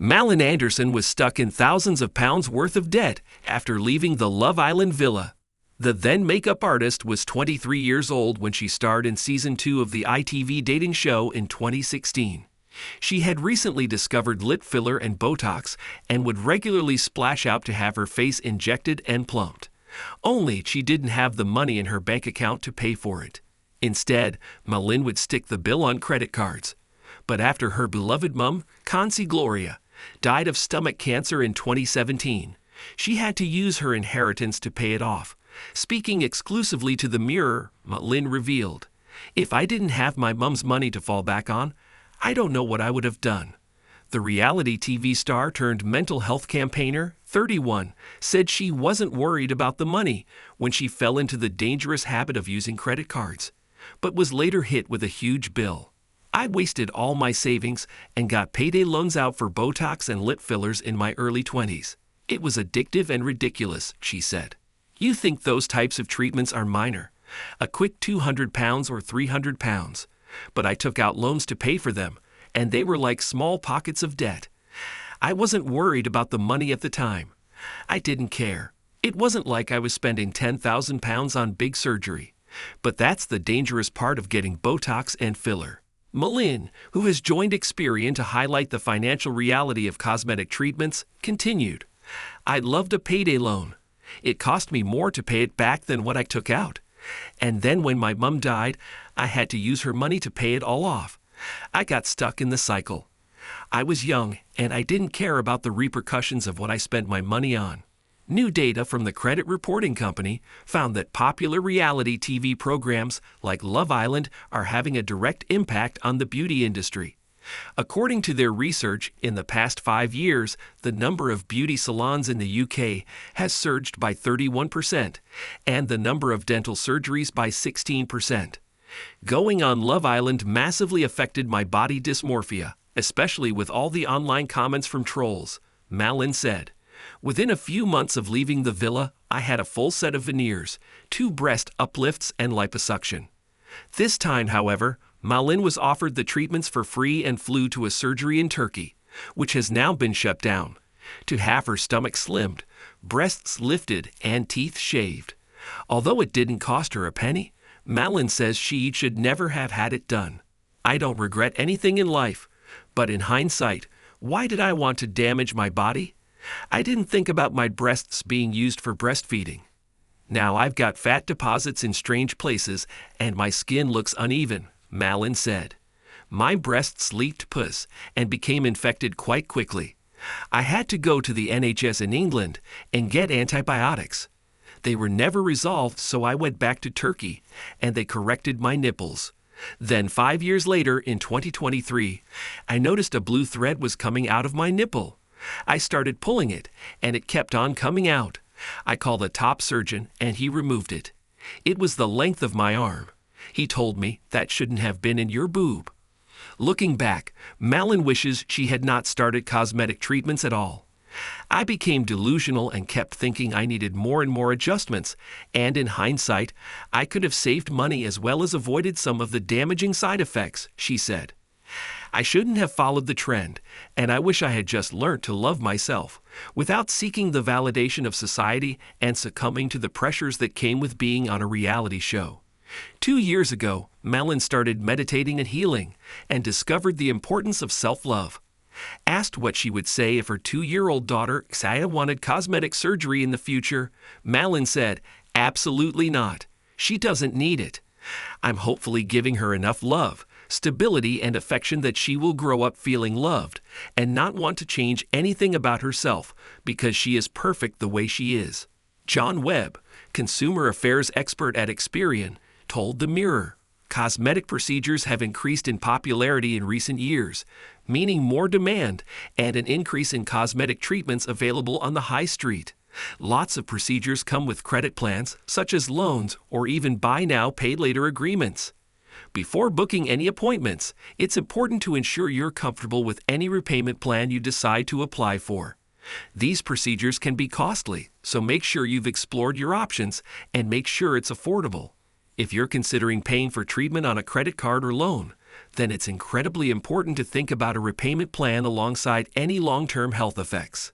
Malin Andersson was stuck in thousands of pounds worth of debt after leaving the Love Island villa. The then makeup artist was 23 years old when she starred in Season 2 of the ITV dating show in 2016. She had recently discovered lip filler and Botox and would regularly splash out to have her face injected and plumped. Only she didn't have the money in her bank account to pay for it. Instead, Malin would stick the bill on credit cards. But after her beloved mum, Concy Gloria, died of stomach cancer in 2017, she had to use her inheritance to pay it off. Speaking exclusively to the Mirror, Malin revealed, "If I didn't have my mum's money to fall back on, I don't know what I would have done." The reality TV star turned mental health campaigner, 31, said she wasn't worried about the money when she fell into the dangerous habit of using credit cards, but was later hit with a huge bill. "I wasted all my savings and got payday loans out for Botox and lip fillers in my early 20s. It was addictive and ridiculous," she said. You think those types of treatments are minor, a quick 200 pounds or 300 pounds, but I took out loans to pay for them, and they were like small pockets of debt. I wasn't worried about the money at the time. I didn't care. It wasn't like I was spending 10,000 pounds on big surgery. But that's the dangerous part of getting Botox and filler. Malin, who has joined Experian to highlight the financial reality of cosmetic treatments, continued, "I loved a payday loan. It cost me more to pay it back than what I took out. And then when my mum died, I had to use her money to pay it all off. I got stuck in the cycle. I was young, and I didn't care about the repercussions of what I spent my money on." New data from the credit reporting company found that popular reality TV programs like Love Island are having a direct impact on the beauty industry. According to their research, in the past 5 years, the number of beauty salons in the UK has surged by 31%, and the number of dental surgeries by 16%. "Going on Love Island massively affected my body dysmorphia, especially with all the online comments from trolls," Malin said. "Within a few months of leaving the villa, I had a full set of veneers, 2 breast uplifts, and liposuction. This time, however, Malin was offered the treatments for free and flew to a surgery in Turkey, which has now been shut down, to have her stomach slimmed, breasts lifted, and teeth shaved. Although it didn't cost her a penny, Malin says she should never have had it done. "I don't regret anything in life, but in hindsight, why did I want to damage my body? I didn't think about my breasts being used for breastfeeding. Now I've got fat deposits in strange places and my skin looks uneven," Malin said. "My breasts leaked pus and became infected quite quickly. I had to go to the NHS in England and get antibiotics. They were never resolved, so I went back to Turkey and they corrected my nipples. Then 5 years later, in 2023, I noticed a blue thread was coming out of my nipple. I started pulling it, and it kept on coming out. I called a top surgeon, and he removed it. It was the length of my arm. He told me that shouldn't have been in your boob." Looking back, Malin wishes she had not started cosmetic treatments at all. "I became delusional and kept thinking I needed more and more adjustments, and in hindsight, I could have saved money as well as avoided some of the damaging side effects," she said. "I shouldn't have followed the trend, and I wish I had just learnt to love myself, without seeking the validation of society and succumbing to the pressures that came with being on a reality show." 2 years ago, Malin started meditating and healing, and discovered the importance of self-love. Asked what she would say if her 2-year-old daughter, Xia, wanted cosmetic surgery in the future, Malin said, "Absolutely not. She doesn't need it. I'm hopefully giving her enough love, stability, and affection that she will grow up feeling loved and not want to change anything about herself because she is perfect the way she is." John Webb, consumer affairs expert at Experian, told The Mirror, "Cosmetic procedures have increased in popularity in recent years, meaning more demand and an increase in cosmetic treatments available on the high street. Lots of procedures come with credit plans, such as loans or even buy now, pay later agreements. Before booking any appointments, it's important to ensure you're comfortable with any repayment plan you decide to apply for. These procedures can be costly, so make sure you've explored your options and make sure it's affordable. If you're considering paying for treatment on a credit card or loan, then it's incredibly important to think about a repayment plan alongside any long-term health effects.